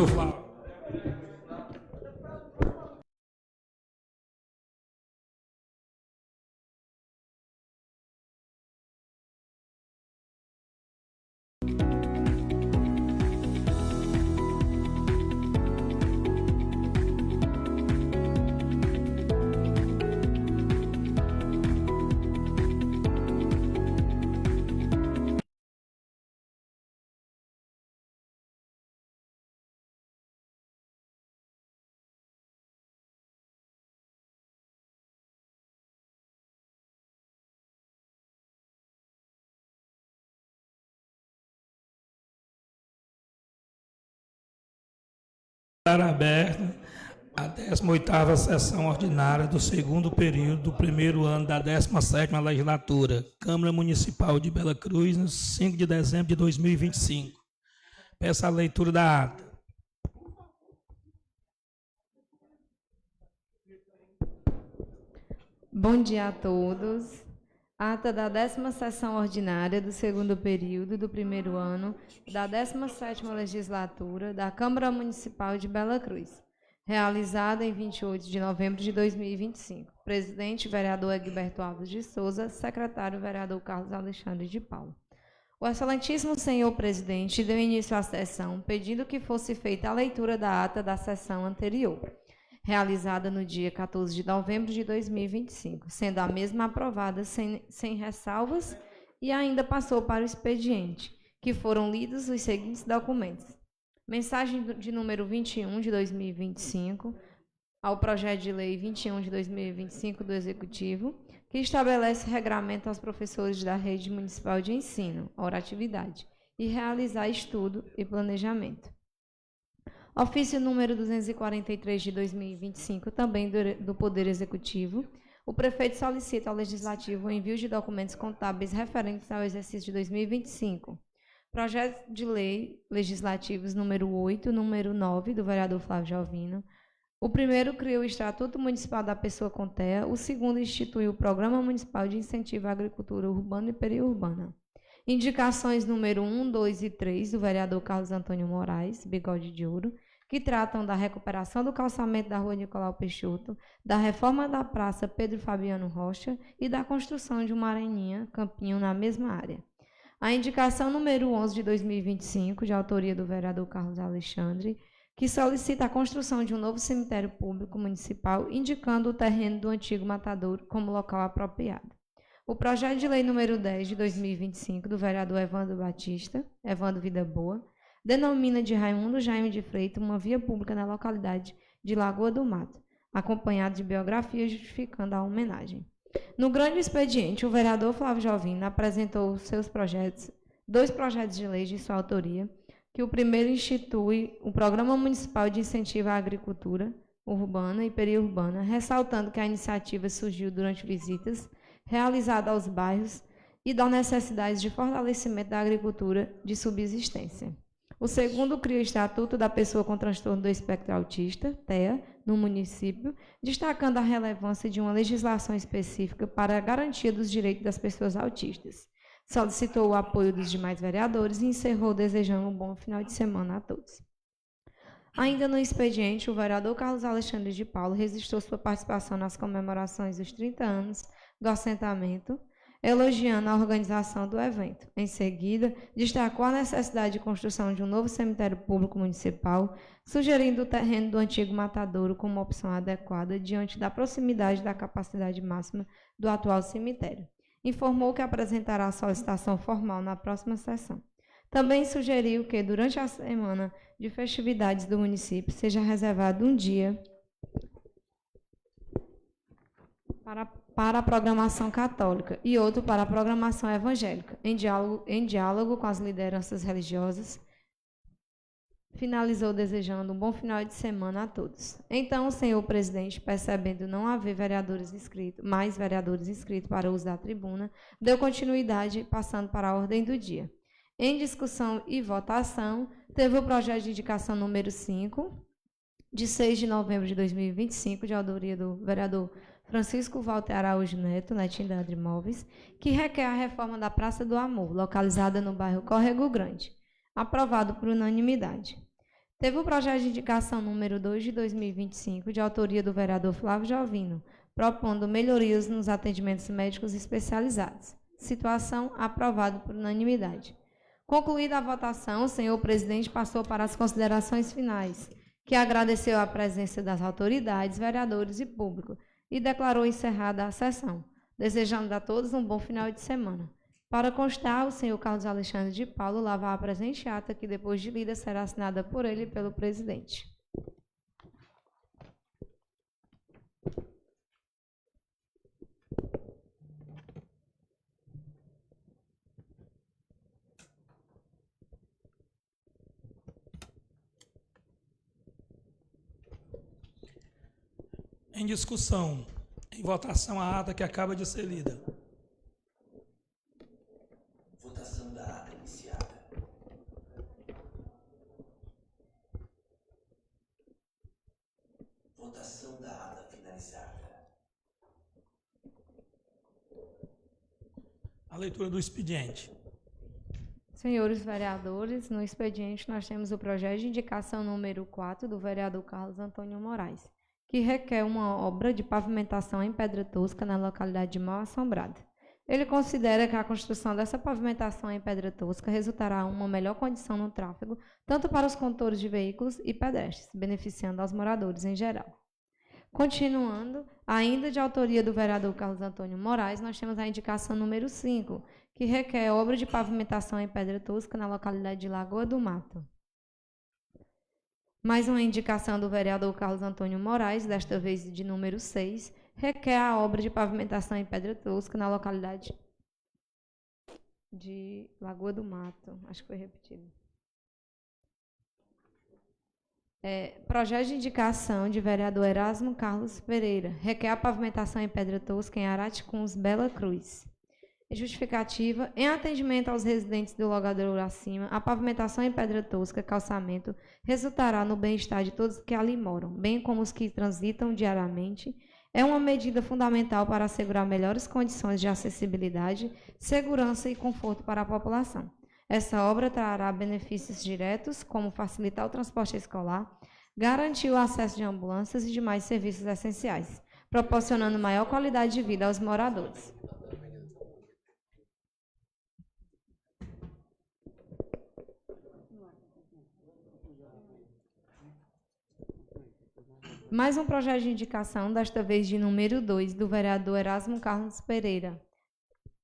vereador Flávio. Aberta a 18ª sessão ordinária do segundo período do primeiro ano da 17ª legislatura, Câmara Municipal de Bela Cruz, no 5 de dezembro de 2025. Peço a leitura da ata. Bom dia a todos. Ata da 10ª sessão ordinária do segundo período do primeiro ano da 17ª legislatura da Câmara Municipal de Bela Cruz, realizada em 28 de novembro de 2025. Presidente, vereador Egberto Alves de Souza. Secretário, vereador Carlos Alexandre de Paula. O excelentíssimo senhor presidente deu início à sessão, pedindo que fosse feita a leitura da ata da sessão anterior, realizada no dia 14 de novembro de 2025, sendo a mesma aprovada sem ressalvas, e ainda passou para o expediente, que foram lidos os seguintes documentos. Mensagem de número 21 de 2025, ao projeto de lei 21 de 2025 do Executivo, que estabelece regramento aos professores da rede municipal de ensino, hora atividade, e realizar estudo e planejamento. Ofício número 243 de 2025, também do Poder Executivo. O prefeito solicita ao Legislativo o envio de documentos contábeis referentes ao exercício de 2025. Projeto de lei legislativos número 8, número 9, do vereador Flávio Jovino. O primeiro criou o Estatuto Municipal da Pessoa com Terra. O segundo instituiu o Programa Municipal de Incentivo à Agricultura Urbana e Periurbana. Indicações número 1, 2 e 3, do vereador Carlos Antônio Moraes, Bigode de Ouro, que tratam da recuperação do calçamento da rua Nicolau Peixoto, da reforma da praça Pedro Fabiano Rocha e da construção de uma areninha, campinho, na mesma área. A indicação número 11 de 2025, de autoria do vereador Carlos Alexandre, que solicita a construção de um novo cemitério público municipal, indicando o terreno do antigo matadouro como local apropriado. O projeto de lei número 10 de 2025, do vereador Evandro Batista, Evandro Vida Boa, denomina de Raimundo Jaime de Freitas uma via pública na localidade de Lagoa do Mato, acompanhado de biografia justificando a homenagem. No grande expediente, o vereador Flávio Jovino apresentou dois projetos de lei de sua autoria, que o primeiro institui o Programa Municipal de Incentivo à Agricultura Urbana e Periurbana, ressaltando que a iniciativa surgiu durante visitas realizada aos bairros e da necessidade de fortalecimento da agricultura de subsistência. O segundo cria o Estatuto da Pessoa com Transtorno do Espectro Autista, TEA, no município, destacando a relevância de uma legislação específica para a garantia dos direitos das pessoas autistas. Solicitou o apoio dos demais vereadores e encerrou desejando um bom final de semana a todos. Ainda no expediente, o vereador Carlos Alexandre de Paulo registrou sua participação nas comemorações dos 30 anos do assentamento, elogiando a organização do evento. Em seguida, destacou a necessidade de construção de um novo cemitério público municipal, sugerindo o terreno do antigo matadouro como opção adequada diante da proximidade da capacidade máxima do atual cemitério. Informou que apresentará a solicitação formal na próxima sessão. Também sugeriu que, durante a semana de festividades do município, seja reservado um dia para a programação católica e outro para a programação evangélica, em diálogo com as lideranças religiosas. Finalizou desejando um bom final de semana a todos. Então, o senhor presidente, percebendo não haver mais vereadores inscritos para o uso da tribuna, deu continuidade, passando para a ordem do dia. Em discussão e votação, teve o projeto de indicação número 5, de 6 de novembro de 2025, de autoria do vereador Francisco Walter Araújo Neto, Netinho da Imóveis, que requer a reforma da Praça do Amor, localizada no bairro Córrego Grande, aprovado por unanimidade. Teve o projeto de indicação número 2 de 2025, de autoria do vereador Flávio Jovino, propondo melhorias nos atendimentos médicos especializados. Situação aprovada por unanimidade. Concluída a votação, o senhor presidente passou para as considerações finais, que agradeceu a presença das autoridades, vereadores e público, e declarou encerrada a sessão, desejando a todos um bom final de semana. Para constar, o senhor Carlos Alexandre de Paulo lavar a presente ata, que depois de lida será assinada por ele e pelo presidente. Em discussão, em votação, a ata que acaba de ser lida. Votação da ata iniciada. Votação da ata finalizada. A leitura do expediente. Senhores vereadores, no expediente nós temos o projeto de indicação número 4 do vereador Carlos Antônio Moraes, que requer uma obra de pavimentação em pedra tosca na localidade de Mal Assombrada. Ele considera que a construção dessa pavimentação em pedra tosca resultará em uma melhor condição no tráfego, tanto para os condutores de veículos e pedestres, beneficiando aos moradores em geral. Continuando, ainda de autoria do vereador Carlos Antônio Moraes, nós temos a indicação número 5, que requer obra de pavimentação em pedra tosca na localidade de Lagoa do Mato. Mais uma indicação do vereador Carlos Antônio Moraes, desta vez de número 6, requer a obra de pavimentação em pedra tosca na localidade de Lagoa do Mato. Acho que foi repetido. Projeto de indicação de vereador Erasmo Carlos Pereira, requer a pavimentação em pedra tosca em Araticuns, Bela Cruz. Justificativa: em atendimento aos residentes do logadouro acima, a pavimentação em pedra tosca, calçamento, resultará no bem-estar de todos que ali moram, bem como os que transitam diariamente. É uma medida fundamental para assegurar melhores condições de acessibilidade, segurança e conforto para a população. Essa obra trará benefícios diretos, como facilitar o transporte escolar, garantir o acesso de ambulâncias e demais serviços essenciais, proporcionando maior qualidade de vida aos moradores. Mais um projeto de indicação, desta vez de número 2, do vereador Erasmo Carlos Pereira.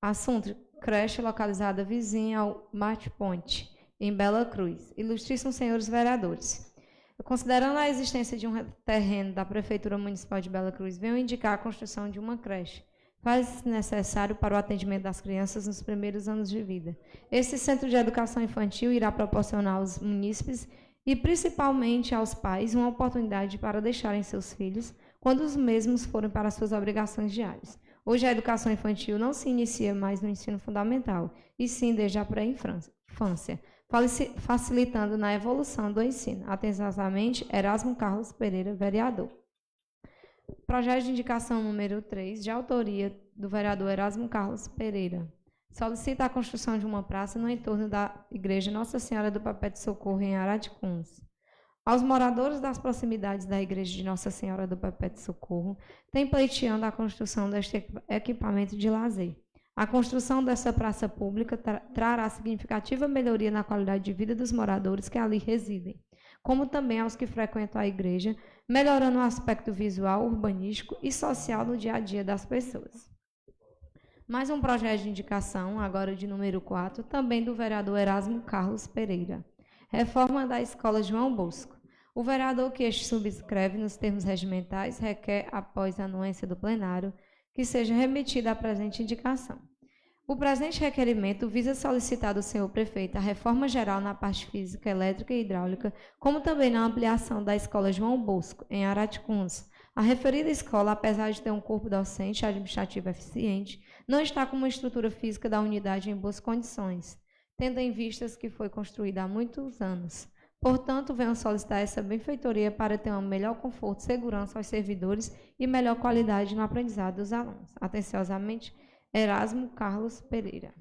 Assunto: creche localizada vizinha ao Mate Ponte, em Bela Cruz. Ilustríssimos senhores vereadores, considerando a existência de um terreno da Prefeitura Municipal de Bela Cruz, venho indicar a construção de uma creche. Faz-se necessário para o atendimento das crianças nos primeiros anos de vida. Esse centro de educação infantil irá proporcionar aos munícipes e principalmente aos pais uma oportunidade para deixarem seus filhos quando os mesmos forem para suas obrigações diárias. Hoje a educação infantil não se inicia mais no ensino fundamental, e sim desde a pré-infância, facilitando na evolução do ensino. Atenciosamente, Erasmo Carlos Pereira, vereador. Projeto de indicação número 3, de autoria do vereador Erasmo Carlos Pereira. Solicita a construção de uma praça no entorno da Igreja Nossa Senhora do Perpétuo Socorro, em Araticuns. Aos moradores das proximidades da Igreja de Nossa Senhora do Perpétuo Socorro, tem pleiteando a construção deste equipamento de lazer. A construção dessa praça pública trará significativa melhoria na qualidade de vida dos moradores que ali residem, como também aos que frequentam a igreja, melhorando o aspecto visual, urbanístico e social no dia a dia das pessoas. Mais um projeto de indicação, agora de número 4, também do vereador Erasmo Carlos Pereira. Reforma da Escola João Bosco. O vereador que este subscreve nos termos regimentais requer, após a anuência do plenário, que seja remetida a presente indicação. O presente requerimento visa solicitar do senhor prefeito a reforma geral na parte física, elétrica e hidráulica, como também na ampliação da Escola João Bosco, em Araticuns. A referida escola, apesar de ter um corpo docente e administrativo eficiente, não está com uma estrutura física da unidade em boas condições, tendo em vistas que foi construída há muitos anos. Portanto, venho solicitar essa benfeitoria para ter um melhor conforto e segurança aos servidores e melhor qualidade no aprendizado dos alunos. Atenciosamente, Erasmo Carlos Pereira.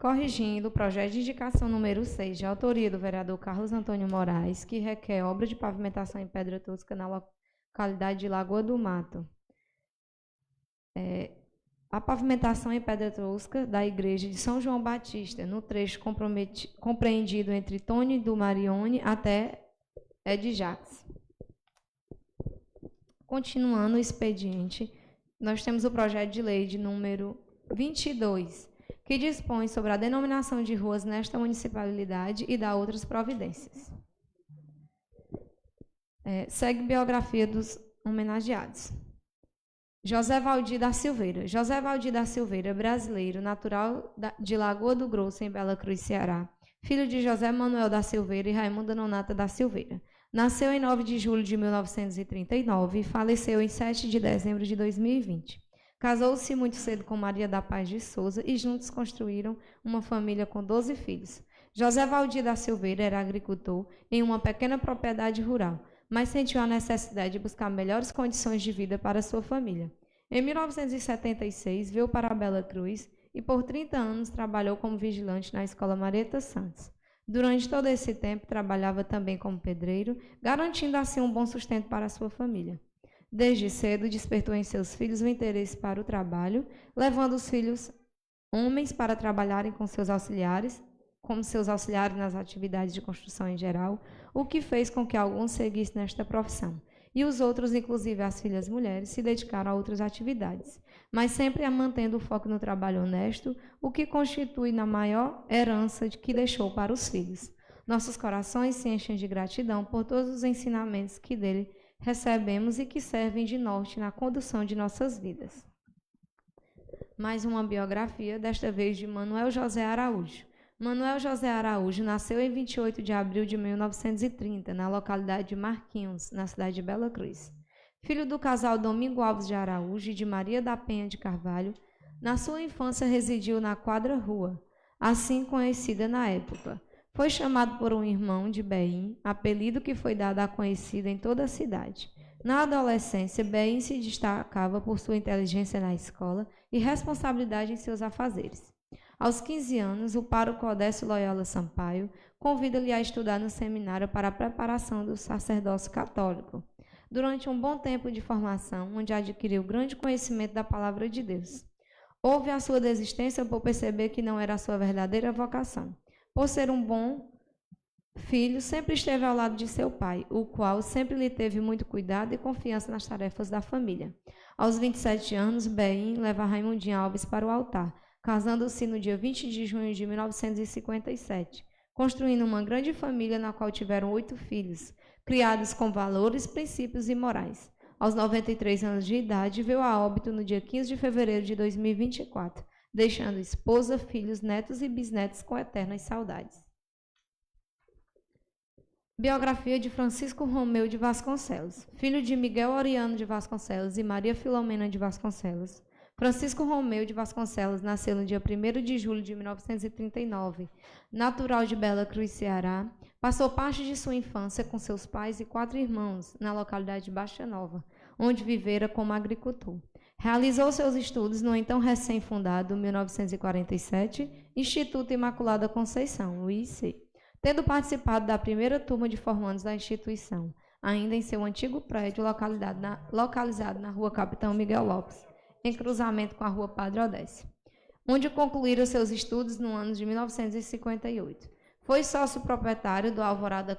corrigindo o projeto de indicação número 6, de autoria do vereador Carlos Antônio Moraes, que requer obra de pavimentação em pedra tosca na localidade de Lagoa do Mato. A pavimentação em pedra tosca da igreja de São João Batista, no trecho compreendido entre Tônio do Marione até Ed Jacques. Continuando o expediente, nós temos o projeto de lei de número 22, que dispõe sobre a denominação de ruas nesta municipalidade e dá outras providências. Segue biografia dos homenageados. José Valdir da Silveira. José Valdir da Silveira, brasileiro, natural de Lagoa do Grosso, em Bela Cruz, Ceará. Filho de José Manuel da Silveira e Raimunda Nonata da Silveira. Nasceu em 9 de julho de 1939 e faleceu em 7 de dezembro de 2020. Casou-se muito cedo com Maria da Paz de Souza e juntos construíram uma família com 12 filhos. José Valdir da Silveira era agricultor em uma pequena propriedade rural, mas sentiu a necessidade de buscar melhores condições de vida para sua família. Em 1976, veio para Bela Cruz e por 30 anos trabalhou como vigilante na Escola Marieta Santos. Durante todo esse tempo, trabalhava também como pedreiro, garantindo assim um bom sustento para sua família. Desde cedo, despertou em seus filhos o interesse para o trabalho, levando os filhos homens para trabalharem com seus auxiliares, como seus auxiliares nas atividades de construção em geral, o que fez com que alguns seguissem nesta profissão. E os outros, inclusive as filhas mulheres, se dedicaram a outras atividades, mas sempre mantendo o foco no trabalho honesto, o que constitui na maior herança que deixou para os filhos. Nossos corações se enchem de gratidão por todos os ensinamentos que dele recebemos e que servem de norte na condução de nossas vidas. Mais uma biografia, desta vez de Manuel José Araújo. Manuel José Araújo nasceu em 28 de abril de 1930, na localidade de Marquinhos, na cidade de Bela Cruz. Filho do casal Domingo Alves de Araújo e de Maria da Penha de Carvalho, na sua infância residiu na Quadra Rua, assim conhecida na época. Foi chamado por um irmão de Beim, apelido que foi dado à conhecida em toda a cidade. Na adolescência, Beim se destacava por sua inteligência na escola e responsabilidade em seus afazeres. Aos 15 anos, o pároco Odécio Loyola Sampaio convida-lhe a estudar no seminário para a preparação do sacerdócio católico. Durante um bom tempo de formação, onde adquiriu grande conhecimento da palavra de Deus. Houve a sua desistência por perceber que não era a sua verdadeira vocação. Por ser um bom filho, sempre esteve ao lado de seu pai, o qual sempre lhe teve muito cuidado e confiança nas tarefas da família. Aos 27 anos, Beim leva Raimundinha Alves para o altar, casando-se no dia 20 de junho de 1957, construindo uma grande família na qual tiveram 8 filhos, criados com valores, princípios e morais. Aos 93 anos de idade, veio a óbito no dia 15 de fevereiro de 2024, deixando esposa, filhos, netos e bisnetos com eternas saudades. Biografia de Francisco Romeu de Vasconcelos. Filho de Miguel Oriano de Vasconcelos e Maria Filomena de Vasconcelos, Francisco Romeu de Vasconcelos nasceu no dia 1º de julho de 1939. Natural de Bela Cruz, Ceará, passou parte de sua infância com seus pais e 4 irmãos na localidade de Baixa Nova, onde vivera como agricultor. Realizou seus estudos no então recém-fundado, 1947, Instituto Imaculada Conceição, o IC, tendo participado da primeira turma de formandos da instituição, ainda em seu antigo prédio localizado na Rua Capitão Miguel Lopes, em cruzamento com a Rua Padre Odécio, onde concluíram seus estudos no ano de 1958. Foi sócio proprietário do Alvorada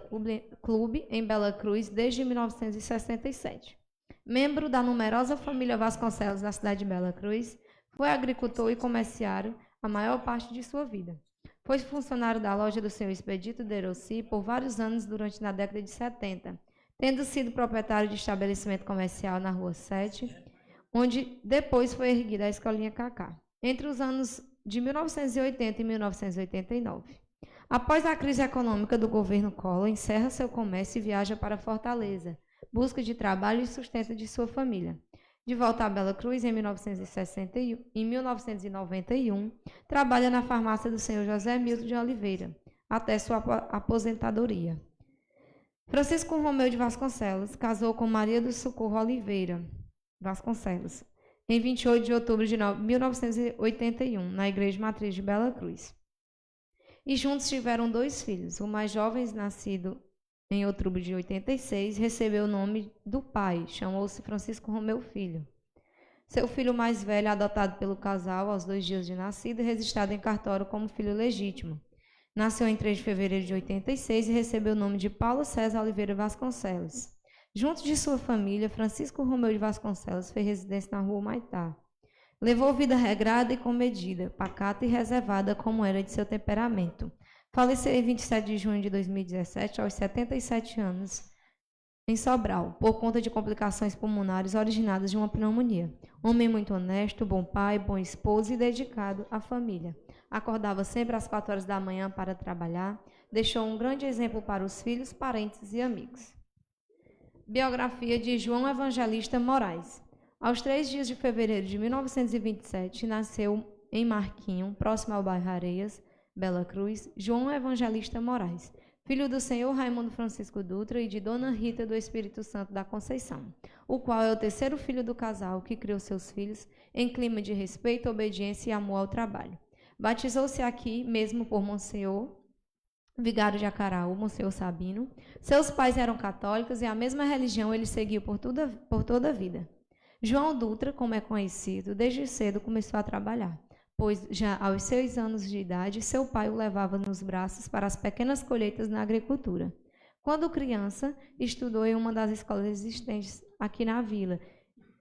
Clube em Bela Cruz desde 1967. Membro da numerosa família Vasconcelos da cidade de Bela Cruz, foi agricultor e comerciário a maior parte de sua vida. Foi funcionário da loja do Sr. Expedito Derossi por vários anos durante a década de 70, tendo sido proprietário de estabelecimento comercial na Rua 7, onde depois foi erguida a Escolinha Cacá, entre os anos de 1980 e 1989. Após a crise econômica do governo Collor, encerra seu comércio e viaja para Fortaleza, busca de trabalho e sustento de sua família. De volta a Bela Cruz, em 1991, trabalha na farmácia do Sr. José Milton de Oliveira, até sua aposentadoria. Francisco Romeu de Vasconcelos casou com Maria do Socorro Oliveira Vasconcelos, em 28 de outubro de 1981, na Igreja Matriz de Bela Cruz. e juntos tiveram 2 filhos. O mais jovem, nascido em outubro de 86, recebeu o nome do pai, chamou-se Francisco Romeu Filho. Seu filho mais velho, adotado pelo casal aos 2 dias de nascido, e registrado em cartório como filho legítimo. Nasceu em 3 de fevereiro de 86 e recebeu o nome de Paulo César Oliveira Vasconcelos. Junto de sua família, Francisco Romeu de Vasconcelos fez residência na rua Humaitá. Levou vida regrada e comedida, pacata e reservada como era de seu temperamento. Faleceu em 27 de junho de 2017, aos 77 anos, em Sobral, por conta de complicações pulmonares originadas de uma pneumonia. Homem muito honesto, bom pai, bom esposo e dedicado à família. Acordava sempre às 4 horas da manhã para trabalhar, deixou um grande exemplo para os filhos, parentes e amigos. Biografia de João Evangelista Moraes. Aos 3 dias de fevereiro de 1927, nasceu em Marquinho, próximo ao bairro Areias, Bela Cruz, João Evangelista Moraes, filho do senhor Raimundo Francisco Dutra e de Dona Rita do Espírito Santo da Conceição, o qual é o 3º filho do casal que criou seus filhos em clima de respeito, obediência e amor ao trabalho. Batizou-se aqui mesmo por Monsenhor Vigário de Acaraú, Monsenhor Sabino. Seus pais eram católicos e a mesma religião ele seguiu por toda a vida. João Dutra, como é conhecido, desde cedo começou a trabalhar, pois já aos 6 anos de idade, seu pai o levava nos braços para as pequenas colheitas na agricultura. Quando criança, estudou em uma das escolas existentes aqui na vila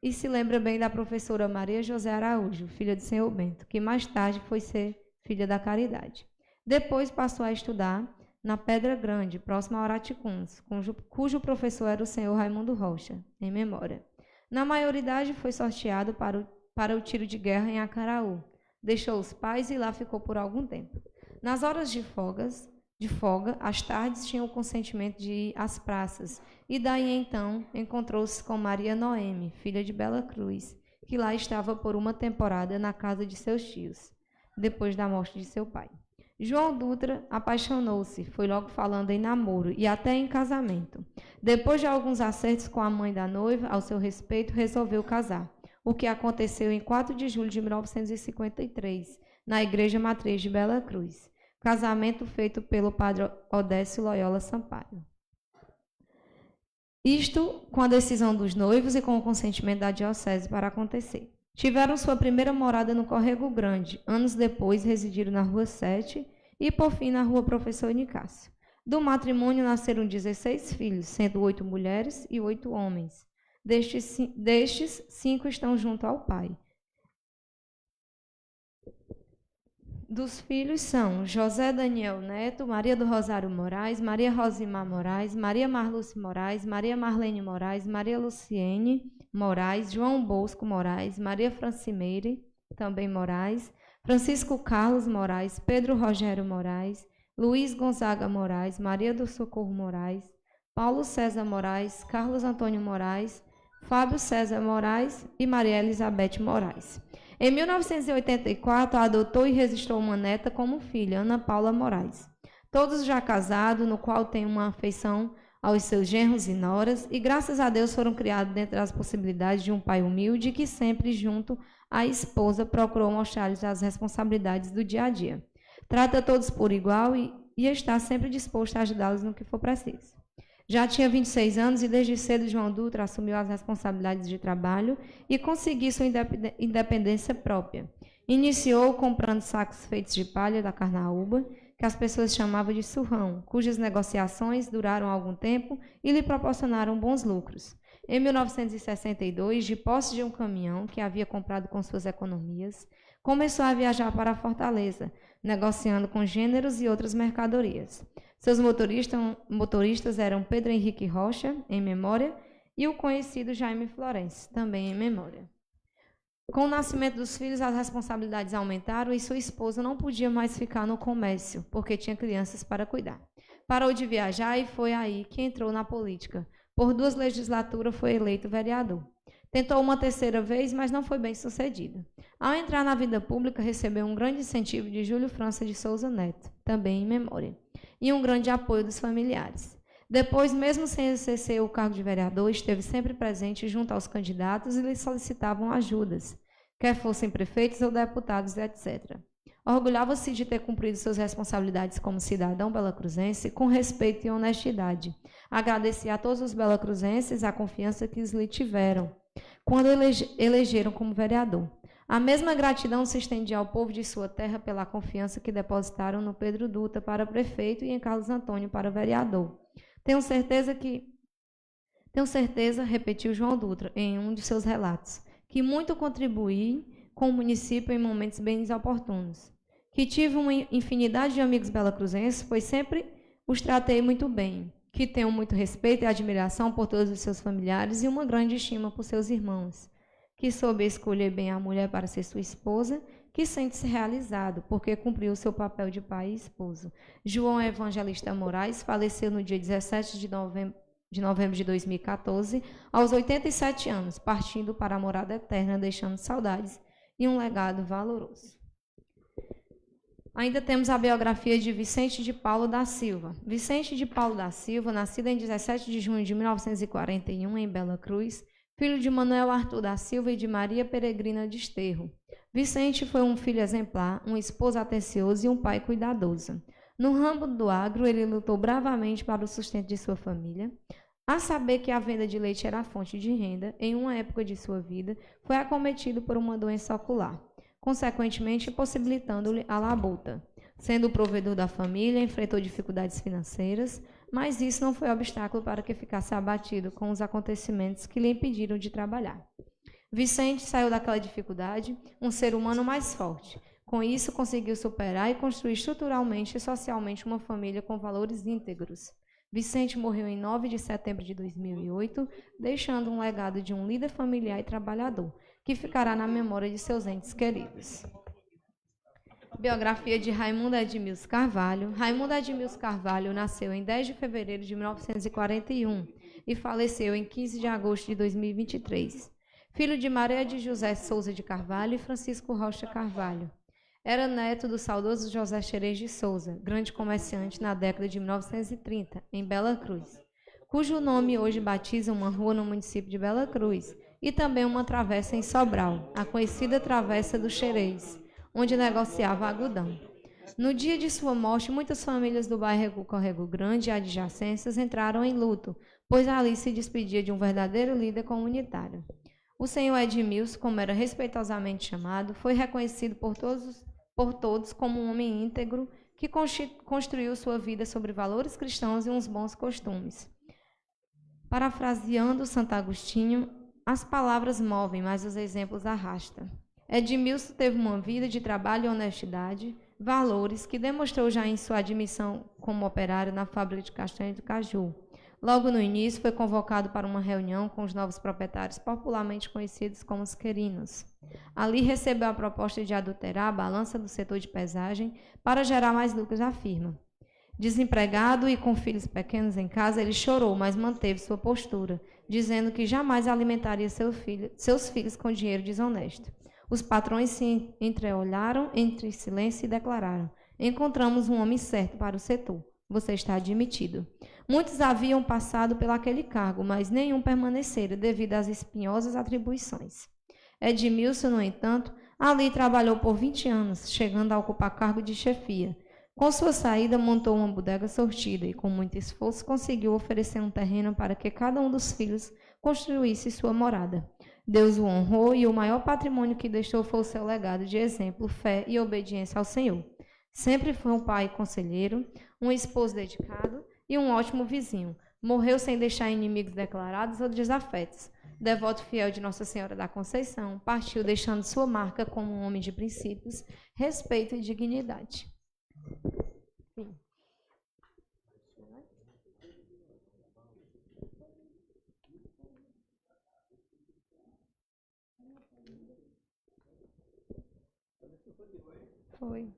e se lembra bem da professora Maria José Araújo, filha de senhor Bento, que mais tarde foi ser filha da Caridade. Depois passou a estudar na Pedra Grande, próxima a Oraticuns, cujo professor era o senhor Raimundo Rocha, em memória. Na maioridade, foi sorteado para o tiro de guerra em Acaraú. Deixou os pais e lá ficou por algum tempo. Nas horas de folga, às tardes tinha o consentimento de ir às praças, e daí então encontrou-se com Maria Noemi, filha de Bela Cruz, que lá estava por uma temporada na casa de seus tios, depois da morte de seu pai. João Dutra apaixonou-se, foi logo falando em namoro e até em casamento. Depois de alguns acertos com a mãe da noiva, ao seu respeito, resolveu casar, o que aconteceu em 4 de julho de 1953, na Igreja Matriz de Bela Cruz. Casamento feito pelo padre Odécio Loyola Sampaio. Isto com a decisão dos noivos e com o consentimento da diocese para acontecer. Tiveram sua primeira morada no Córrego Grande. Anos depois, residiram na Rua 7 e, por fim, na Rua Professor Nicásio. Do matrimônio nasceram 16 filhos, sendo 8 mulheres e 8 homens. Destes, 5 estão junto ao pai. Dos filhos são José Daniel Neto, Maria do Rosário Moraes, Maria Rosimar Moraes, Maria Marluce Moraes, Maria Marlene Moraes, Maria Luciene Moraes, João Bosco Moraes, Maria Francimeire, também Moraes, Francisco Carlos Moraes, Pedro Rogério Moraes, Luiz Gonzaga Moraes, Maria do Socorro Moraes, Paulo César Moraes, Carlos Antônio Moraes, Fábio César Moraes e Maria Elizabeth Moraes. Em 1984, adotou e registrou uma neta como filha, Ana Paula Moraes. Todos já casados, no qual tem uma afeição aos seus genros e noras, e graças a Deus foram criados dentro das possibilidades de um pai humilde que sempre, junto à esposa, procurou mostrar-lhes as responsabilidades do dia a dia. Trata todos por igual e está sempre disposto a ajudá-los no que for preciso. Já tinha 26 anos e desde cedo João Dutra assumiu as responsabilidades de trabalho e conseguiu sua independência própria. Iniciou comprando sacos feitos de palha da carnaúba, que as pessoas chamavam de surrão, cujas negociações duraram algum tempo e lhe proporcionaram bons lucros. Em 1962, de posse de um caminhão que havia comprado com suas economias, começou a viajar para a Fortaleza, negociando com gêneros e outras mercadorias. Seus motoristas eram Pedro Henrique Rocha, em memória, e o conhecido Jaime Florencio, também em memória. Com o nascimento dos filhos, as responsabilidades aumentaram e sua esposa não podia mais ficar no comércio, porque tinha crianças para cuidar. Parou de viajar e foi aí que entrou na política. Por 2 legislaturas foi eleito vereador. Tentou uma 3ª vez, mas não foi bem sucedido. Ao entrar na vida pública, recebeu um grande incentivo de Júlio França de Souza Neto, também em memória, e um grande apoio dos familiares. Depois, mesmo sem exercer o cargo de vereador, esteve sempre presente junto aos candidatos e lhes solicitavam ajudas, quer fossem prefeitos ou deputados, etc. Orgulhava-se de ter cumprido suas responsabilidades como cidadão belacruzense com respeito e honestidade. Agradecia a todos os belacruzenses a confiança que lhe tiveram quando elegeram como vereador. A mesma gratidão se estendia ao povo de sua terra pela confiança que depositaram no Pedro Dutra para prefeito e em Carlos Antônio para vereador. Tenho certeza, repetiu João Dutra em um de seus relatos, que muito contribuí com o município em momentos bem oportunos. Que tive uma infinidade de amigos belacruzenses, pois sempre os tratei muito bem. Que tenho muito respeito e admiração por todos os seus familiares e uma grande estima por seus irmãos. Que soube escolher bem a mulher para ser sua esposa, que sente-se realizado, porque cumpriu seu papel de pai e esposo. João Evangelista Moraes faleceu no dia 17 de novembro de 2014, aos 87 anos, partindo para a morada eterna, deixando saudades e um legado valoroso. Ainda temos a biografia de Vicente de Paulo da Silva. Vicente de Paulo da Silva, nascido em 17 de junho de 1941, em Bela Cruz, filho de Manuel Arthur da Silva e de Maria Peregrina de Esterro. Vicente foi um filho exemplar, um esposo atencioso e um pai cuidadoso. No ramo do agro, ele lutou bravamente para o sustento de sua família. A saber que a venda de leite era a fonte de renda, em uma época de sua vida, foi acometido por uma doença ocular, consequentemente impossibilitando-lhe a labuta. Sendo o provedor da família, enfrentou dificuldades financeiras, mas isso não foi obstáculo para que ficasse abatido com os acontecimentos que lhe impediram de trabalhar. Vicente saiu daquela dificuldade um ser humano mais forte. Com isso, conseguiu superar e construir estruturalmente e socialmente uma família com valores íntegros. Vicente morreu em 9 de setembro de 2008, deixando um legado de um líder familiar e trabalhador, que ficará na memória de seus entes queridos. Biografia de Raimundo Edmilson Carvalho. Raimundo Edmilson Carvalho nasceu em 10 de fevereiro de 1941 e faleceu em 15 de agosto de 2023. Filho de Maria de José Souza de Carvalho e Francisco Rocha Carvalho. Era neto do saudoso José Xerez de Souza, grande comerciante na década de 1930, em Bela Cruz, cujo nome hoje batiza uma rua no município de Bela Cruz e também uma travessa em Sobral, a conhecida Travessa do Xerez, onde negociava algodão. No dia de sua morte, muitas famílias do bairro Corrego Grande e adjacências entraram em luto, pois ali se despedia de um verdadeiro líder comunitário. O senhor Edmilson, como era respeitosamente chamado, foi reconhecido por todos como um homem íntegro que construiu sua vida sobre valores cristãos e uns bons costumes. Parafraseando Santo Agostinho, as palavras movem, mas os exemplos arrastam. Edmilson teve uma vida de trabalho e honestidade, valores que demonstrou já em sua admissão como operário na fábrica de castanha do Caju. Logo no início, foi convocado para uma reunião com os novos proprietários, popularmente conhecidos como os querinos. Ali recebeu a proposta de adulterar a balança do setor de pesagem para gerar mais lucros à firma. Desempregado e com filhos pequenos em casa, ele chorou, mas manteve sua postura, dizendo que jamais alimentaria seus filhos com dinheiro desonesto. Os patrões se entreolharam entre silêncio e declararam: encontramos um homem certo para o setor. Você está admitido. Muitos haviam passado pelaquele cargo, mas nenhum permanecera devido às espinhosas atribuições. Edmilson, no entanto, ali trabalhou por 20 anos, chegando a ocupar cargo de chefia. Com sua saída, montou uma bodega sortida e, com muito esforço, conseguiu oferecer um terreno para que cada um dos filhos construísse sua morada. Deus o honrou e o maior patrimônio que deixou foi o seu legado de exemplo, fé e obediência ao Senhor. Sempre foi um pai conselheiro, um esposo dedicado e um ótimo vizinho. Morreu sem deixar inimigos declarados ou desafetos. Devoto fiel de Nossa Senhora da Conceição, partiu deixando sua marca como um homem de princípios, respeito e dignidade. Sim. Foi.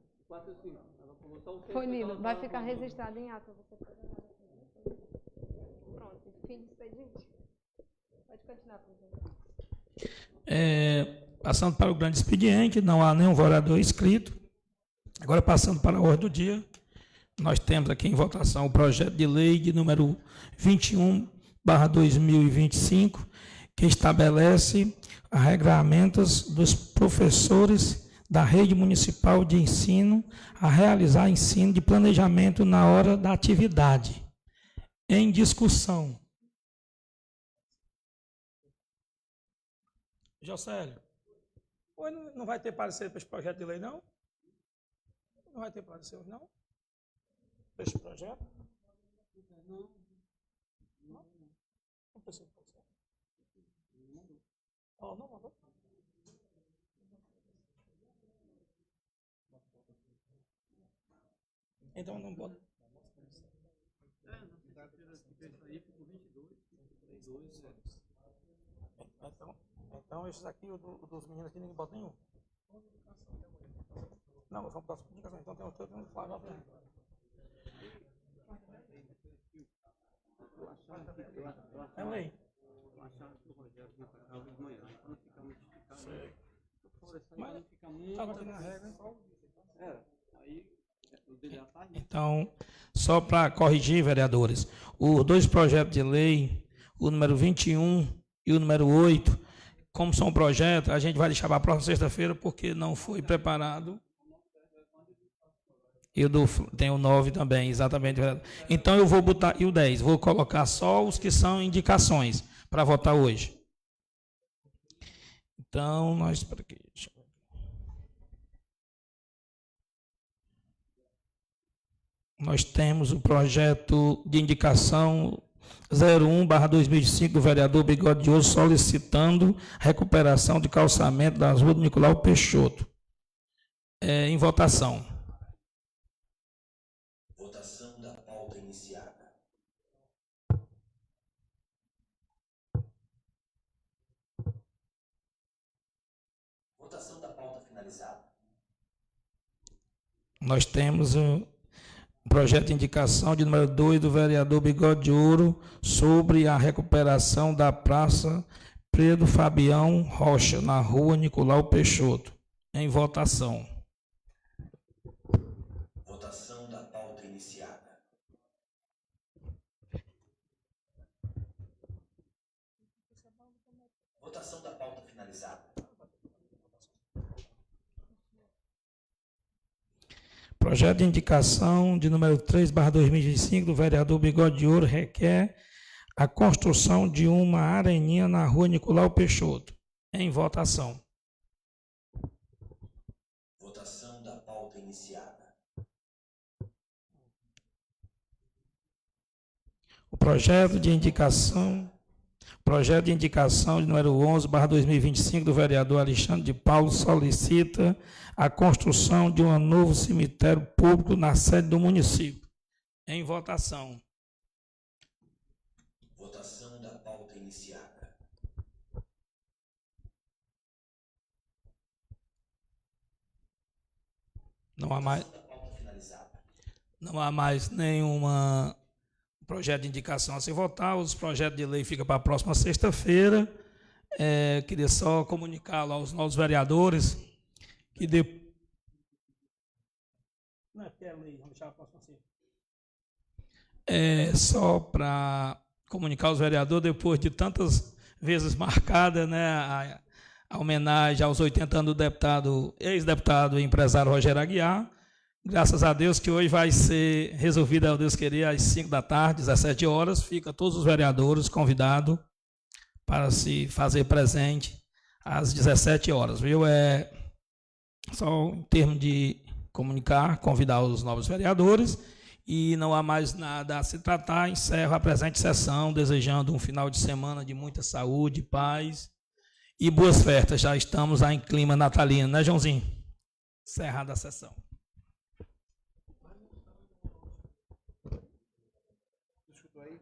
Foi lido. Vai ficar registrado em ata. Pronto. Fim de expediente. Pode continuar, presidente. Passando para o grande expediente, não há nenhum orador inscrito. Agora, passando para a ordem do dia, nós temos aqui em votação o projeto de lei de número 21/2025, que estabelece regulamentos dos professores da rede municipal de ensino a realizar ensino de planejamento na hora da atividade. Em discussão. Jocélio, hoje não vai ter parecer para esse projeto de lei, não? Não vai ter parecer hoje, não? Para esse projeto? Não. Não precisa de parecer. Oh, não mandou? Então não bota. Então esses aqui, dos meninos aqui, ninguém bota nenhum. Não, vamos botar comunicação. Então tem um todo mundo fala. É lei. Eu achava que o Rogério vinha para cá de manhã, então fica modificado. Sei. Mas não fica muito. Estava aqui na regra. Aí. Então, só para corrigir, vereadores, os dois projetos de lei, o número 21 e o número 8, como são projetos, a gente vai deixar para a próxima sexta-feira, porque não foi preparado. E tem o 9 também, exatamente. Então eu vou botar, e o 10, vou colocar só os que são indicações para votar hoje. Então, nós temos o projeto de indicação 01/2005 do vereador Bigode de Ouro solicitando recuperação de calçamento das ruas do Nicolau Peixoto. Em votação. Votação da pauta iniciada. Votação da pauta finalizada. Nós temos o projeto de indicação de número 2 do vereador Bigode de Ouro sobre a recuperação da Praça Pedro Fabião Rocha, na rua Nicolau Peixoto. Em votação. Votação da pauta iniciada. Votação da pauta finalizada. Projeto de indicação de número 3/2025 do vereador Bigode de Ouro requer a construção de uma areninha na rua Nicolau Peixoto. Em votação. Votação da pauta iniciada. O projeto de indicação de número 11/2025 do vereador Alexandre de Paulo solicita a construção de um novo cemitério público na sede do município. Em votação. Votação da pauta iniciada. Não há mais. Votação da pauta finalizada. Não há mais nenhuma projeto de indicação a se votar. Os projetos de lei ficam para a próxima sexta-feira. Queria só comunicá-lo aos novos vereadores que Não é porque é lei, vamos deixar a próxima sexta. Só para comunicar aos vereadores, depois de tantas vezes marcada, né, a homenagem aos 80 anos do ex-deputado e empresário Rogério Aguiar. Graças a Deus que hoje vai ser resolvida, ao Deus querer, às 5 da tarde, 17 horas. Fica todos os vereadores convidados para se fazer presente às 17 horas, viu? Só em termos de comunicar, convidar os novos vereadores, e não há mais nada a se tratar. Encerro a presente sessão, desejando um final de semana de muita saúde, paz e boas festas. Já estamos em clima natalino, né, Joãozinho? Encerrada a sessão. Escutou aí?